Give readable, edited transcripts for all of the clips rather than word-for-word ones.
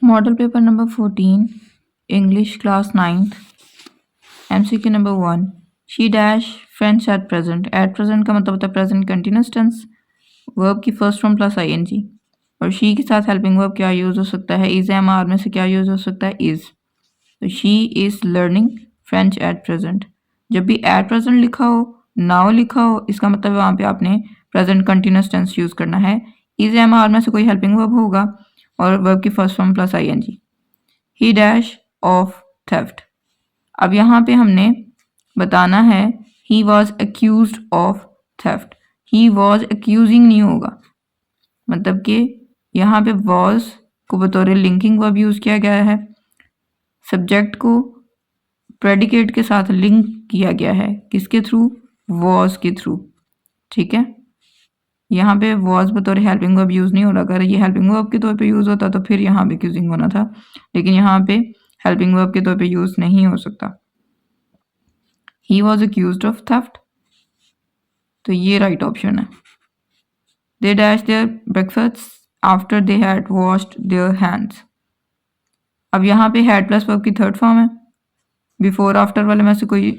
Model paper number 14 English class 9th MCQ number 1 she dash French at present का मतलब होता है present continuous tense verb की first form plus ING और she के साथ हेल्पिंग वर्ब क्या यूज़ हो सकता है इज़ एम आर में से क्या यूज़ हो सकता है इज़। तो she is learning French at present. जब भी एट प्रेजेंट लिखा हो नाउ लिखा हो इसका मतलब वहाँ पे आपने प्रेजेंट कंटिन्यूस टेंस यूज़ करना है। इज़ एम आर में से कोई हेल्पिंग वर्ब होगा और वर्ब की first form plus ING। He dash of theft. अब यहाँ पे हमने बताना है he was accused of theft. He was accusing नहीं होगा, मतलब कि यहाँ पे वॉज को बतौर लिंकिंग वर्ब यूज़ किया गया है, सब्जेक्ट को प्रेडिकेट के साथ लिंक किया गया है किसके थ्रू, वॉज के थ्रू। ठीक है, यहाँ पे वॉज बतौर हेल्पिंग वर्ब यूज़ नहीं हो रहा। अगर ये हेल्पिंग वर्ब के तौर पे यूज़ होता तो फिर यहाँ पे एक्यूजिंग होना था, लेकिन यहाँ पे हेल्पिंग वर्ब के तौर पे यूज़ नहीं हो सकता। He was accused of theft, तो ये राइट ऑप्शन है। They dash there breakfast after they had washed their hands. अब यहाँ पे हैड प्लस वर्ब की थर्ड फॉर्म है, बिफोर आफ्टर वाले में से कोई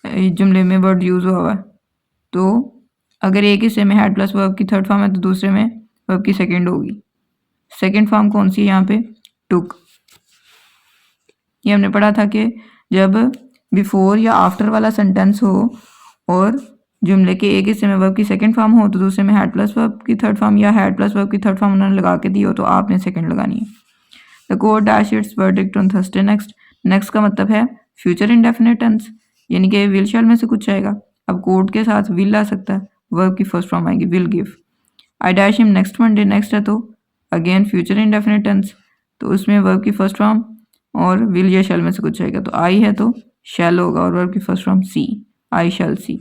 जुमले में वर्ड यूज़ हुआ है, तो अगर एक हिस्से में हैड प्लस वर्ब की थर्ड फॉर्म है तो दूसरे में वर्ब की सेकंड होगी। सेकंड फॉर्म कौन सी है यहाँ पे, टुक। ये हमने पढ़ा था कि जब बिफोर या आफ्टर वाला सेंटेंस हो और जुमले के एक हिस्से में वर्ब की सेकंड फॉर्म हो तो दूसरे में हैड प्लस वर्ब की थर्ड फॉर्म या हैड प्लस वर्ब की थर्ड फॉर्म उन्होंने लगा के दी हो तो आपने सेकंड लगानी है। The court dash it's verdict on Thursday next. Next का मतलब है फ्यूचर इंडेफिनिट टेंस, यानी कि विल शैल में से कुछ आएगा। अब कोर्ट के साथ विल आ सकता है, वर्ब की फर्स्ट फॉर्म आएगी will give. I dash him next Monday, next है तो अगेन फ्यूचर इंडेफिनिट टेंस, तो उसमें वर्ब की फर्स्ट फॉर्म और विल या शैल में से कुछ आएगा। तो आई है तो शैल होगा और वर्ब की first form see, I shall see.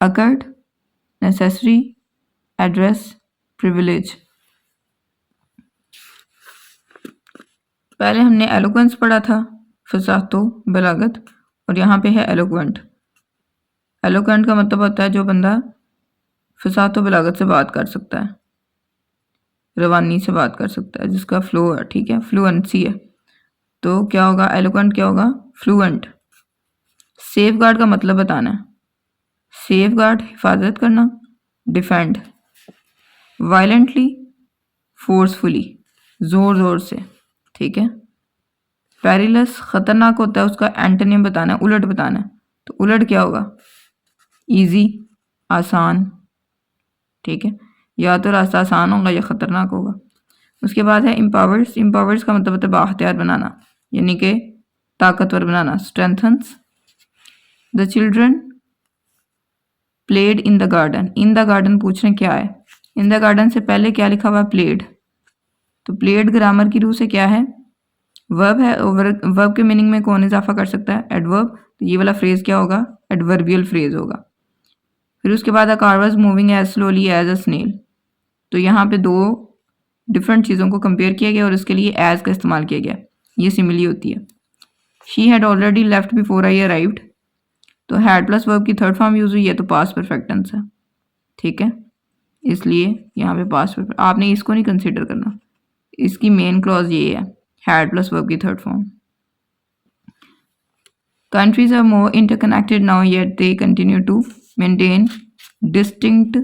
Accord, necessary, address, privilege. पहले हमने एलोक्वेंस पढ़ा था, फसातो बलागत, और यहाँ पे है एलोक्वेंट। एलोक्वेंट का मतलब होता है जो बंदा फसातो बलागत से बात कर सकता है, रवानी से बात कर सकता है, जिसका फ्लो है, ठीक है, फ्लुएंसी है। तो क्या होगा, एलोक्वेंट क्या होगा, फ्लुएंट। सेफ गार्ड का मतलब बताना है, सेफ गार्ड हिफाजत करना, डिफेंड, वायलेंटली, फोर्सफुली, जोर जोर से, ठीक है। पेरिलस खतरनाक होता है, उसका एंटोनिम बताना है, उलट बताना है, तो उलट क्या होगा, इजी, आसान, ठीक है, या तो रास्ता आसान होगा या खतरनाक होगा। उसके बाद है इम्पावर्स। इम्पावर्स का मतलब होता है बाख्तियार बनाना, यानी कि ताकतवर बनाना, strengthens. The children played in the garden. In the garden पूछ रहे क्या है, इन द गार्डन से पहले क्या लिखा हुआ है, प्लेड। तो प्लेड ग्रामर की रूह से क्या है, वर्ब है। वर्ब के मीनिंग में कौन इजाफा कर सकता है, एडवर्ब। तो ये वाला फ्रेज क्या होगा, एडवर्बियल फ्रेज होगा। फिर उसके बाद a car was moving as slowly as a snail. तो यहाँ पे दो डिफरेंट चीज़ों को कंपेयर किया गया और इसके लिए एज का इस्तेमाल किया गया, ये सिमिली होती है। She had already left before I arrived, तो हैड प्लस वर्ब की थर्ड फॉर्म यूज हुई है तो पास्ट परफेक्ट टेंस है, ठीक है, इसलिए यहाँ पे पास्ट परफेक्ट। आपने इसको नहीं कंसिडर करना, इसकी मेन क्लॉज ये है, हैड प्लस वर्ब की third form. Countries are more interconnected now, yet they continue to maintain distinct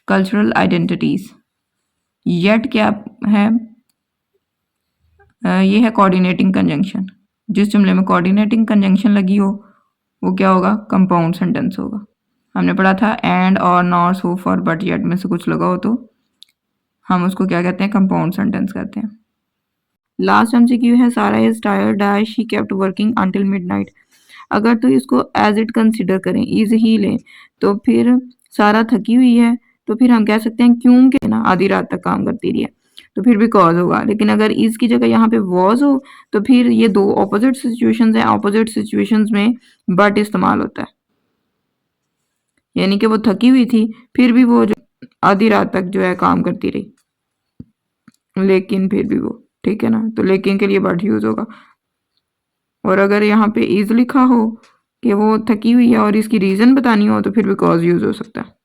cultural identities. Yet क्या है, ये है कोऑर्डिनेटिंग कंजंक्शन। जिस जुमले में कोऑर्डिनेटिंग कंजंक्शन लगी हो वो क्या होगा, कंपाउंड सेंटेंस होगा। हमने पढ़ा था एंड और nor so for but yet में से कुछ लगा हो तो हम उसको क्या कहते हैं, कंपाउंड सेंटेंस कहते हैं। लास्ट MCQ है सारा is tired dash she kept working until midnight. अगर तो इसको एज इट कंसिडर करें, इज ही लें, तो फिर सारा थकी हुई है तो फिर हम कह सकते हैं क्योंकि ना आधी रात तक काम करती रही है, तो फिर भी कॉज होगा। लेकिन अगर इज की जगह यहाँ पे वॉज हो तो फिर ये दो ऑपोजिट सिचुएशंस हैं, ऑपोजिट सिचुएशंस में बट इस्तेमाल होता है, यानी कि वो थकी हुई थी फिर भी वो जो आधी रात तक जो है काम करती रही, लेकिन फिर भी वो, ठीक है ना, तो लेकिन के लिए बट यूज होगा। और अगर यहाँ पे इज लिखा हो कि वो थकी हुई है और इसकी रीज़न बतानी हो तो फिर भी कॉज यूज़ हो सकता है।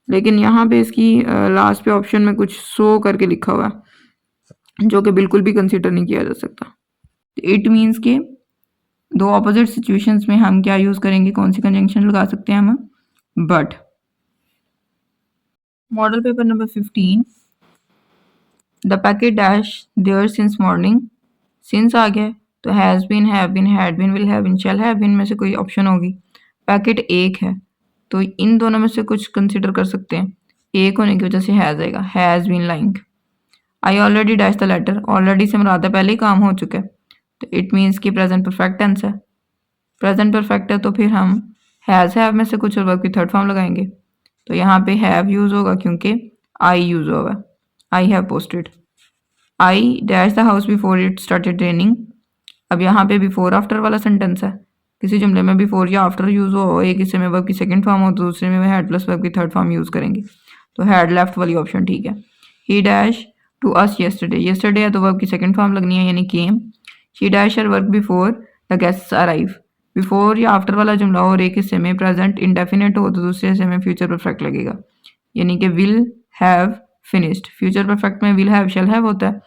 लेकिन यहाँ पे इसकी लास्ट पे ऑप्शन में कुछ सो करके लिखा हुआ है जो कि बिल्कुल भी कंसिडर नहीं किया जा सकता। इट मीन्स के दो ऑपोजिट सिचुएशंस में हम क्या यूज करेंगे, कौन सी कंजंक्शन लगा सकते हैं हम, but. Model paper number 15, the packet dash there since morning, since आ गया तो has been, have been, had been, will have been, shall have been में से कोई ऑप्शन होगी। पैकेट एक है तो इन दोनों में से कुछ कंसिडर कर सकते हैं, एक होने की वजह से हैज आएगा, has been lying. I already dash the letter, already से मुराद है पहले ही काम हो चुका है तो इट मीन्स कि प्रेजेंट परफेक्ट टेंस है। प्रेजेंट परफेक्ट है तो फिर हम हैज़ हैव में से कुछ और वर्ब की थर्ड फॉर्म लगाएंगे तो यहाँ पे हैव यूज होगा क्योंकि आई यूज होगा, I have posted. I dash the house before it started raining. अब यहाँ पे बिफोर आफ्टर वाला सेंटेंस है, किसी जुमले में बिफोर या आफ्टर यूज हो, एक हिस्से में वर्ब की सेकंड फॉर्म हो तो दूसरे में हैड प्लस वर्ब की थर्ड फॉर्म यूज करेंगे तो हैड लेफ्ट वाली ऑप्शन ठीक है। He dash to us yesterday, yesterday है तो वर्ब की सेकंड फॉर्म लगनी है यानी came. She dash her work before the guests arrive, before या आफ्टर वाला जुमला और एक हिस्से में प्रेजेंट इंडेफिनेट हो तो दूसरे हिस्से में फ्यूचर परफेक्ट लगेगा यानी कि will have finished. Future perfect में विल हैव शैल हैव होता है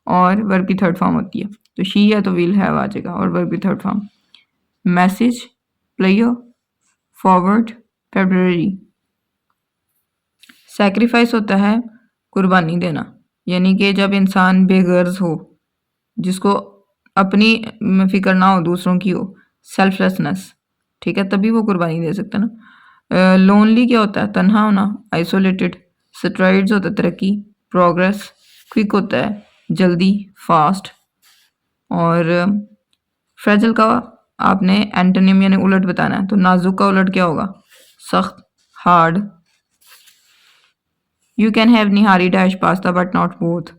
और वर्ब की थर्ड फॉर्म होती है तो शी है तो विल हैव आ जाएगा और वर्ब की third form. Message, player, forward, February. Sacrifice होता है कुर्बानी देना यानी कि जब इंसान बेगर्ज हो, जिसको अपनी फिक्र ना हो दूसरों की हो, सेल्फलेसनेस, ठीक है, तभी वो कुर्बानी दे सकता है ना। लोनली क्या होता है, तन्हा होना, आइसोलेटेड। स्ट्राइड्स होता है तरक्की, प्रोग्रेस। क्विक होता है जल्दी, फास्ट। और फ्रेजल का आपने एंटोनिम यानी उलट बताना है तो नाजुक का उलट क्या होगा, सख्त, hard. You can have nihari dash pasta but not both.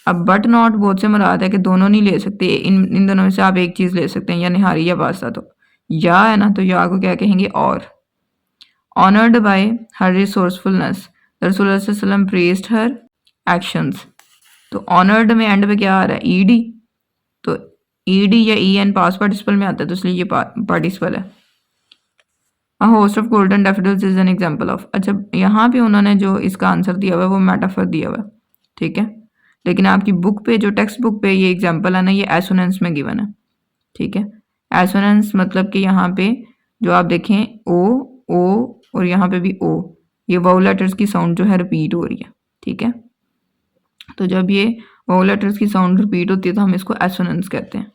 अब बट नॉट बोथ से मुराद है कि दोनों नहीं ले सकते, इन दोनों में से आप एक चीज़ ले सकते हैं, या निहारी या पास्ता। तो या है ना तो या को क्या कहेंगे, और। ऑनर्ड बाय हर रिसोर्सफुलनेस, रसूल सल्लम प्रेज्ड हर एक्शंस। तो ऑनर्ड में एंड पे क्या आ रहा है, ईडी, तो ईडी या ई एन पास्ट पार्टिसिपल में आता है तो इसलिए ये पार्टिसिपल है। A host of golden daffodils is an example of. अच्छा यहाँ पे उन्होंने जो इसका आंसर दिया हुआ है वो मेटाफर दिया हुआ है, ठीक है, लेकिन आपकी बुक पे जो टेक्स्ट बुक पे ये एग्जांपल है ना ये एसोनेंस में गिवन है, ठीक है। एसोनेंस मतलब कि यहाँ पे जो आप देखें ओ और यहाँ पे भी ओ, ये वाउल लेटर्स की साउंड जो है रिपीट हो रही है, ठीक है। तो जब ये वाउल लेटर्स की साउंड रिपीट होती है तो हम इसको एसोनेंस कहते हैं।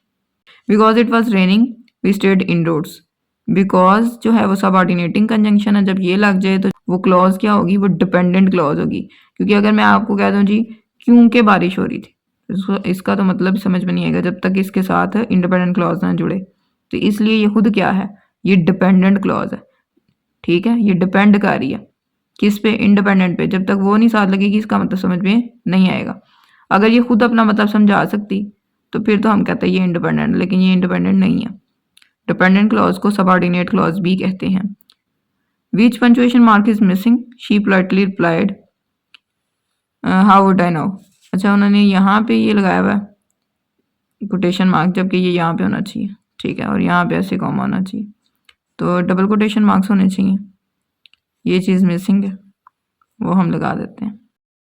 Because it was raining we stayed indoors. Because जो है वो सबऑर्डिनेटिंग कंजंक्शन है, जब ये लग जाए तो वो क्लॉज क्या होगी, वो डिपेंडेंट क्लॉज होगी। क्योंकि अगर मैं आपको कह दूं जी क्योंकि बारिश हो रही थी, इसका तो मतलब समझ में नहीं आएगा जब तक इसके साथ इंडिपेंडेंट क्लॉज ना जुड़े। तो इसलिए ये खुद क्या है, ये डिपेंडेंट क्लॉज है, ठीक है, ये डिपेंड कर रही है किस पे, इंडिपेंडेंट पे। जब तक वो नहीं साथ लगेगी इसका मतलब समझ में नहीं आएगा। अगर ये खुद अपना मतलब समझा सकती तो फिर तो हम कहते हैं ये इंडिपेंडेंट, लेकिन ये इंडिपेंडेंट नहीं है। डिपेंडेंट क्लॉज को सबऑर्डिनेट क्लॉज भी कहते हैं। Which punctuation mark is missing? She politely replied, how would I know? अच्छा उन्होंने यहाँ पे ये लगाया हुआ है कोटेशन मार्क, जबकि ये यहाँ पे होना चाहिए, ठीक है, और यहाँ पे ऐसे कॉमा होना चाहिए, तो डबल कोटेशन मार्क्स होने चाहिए। ये चीज़ मिसिंग है, वो हम लगा देते हैं।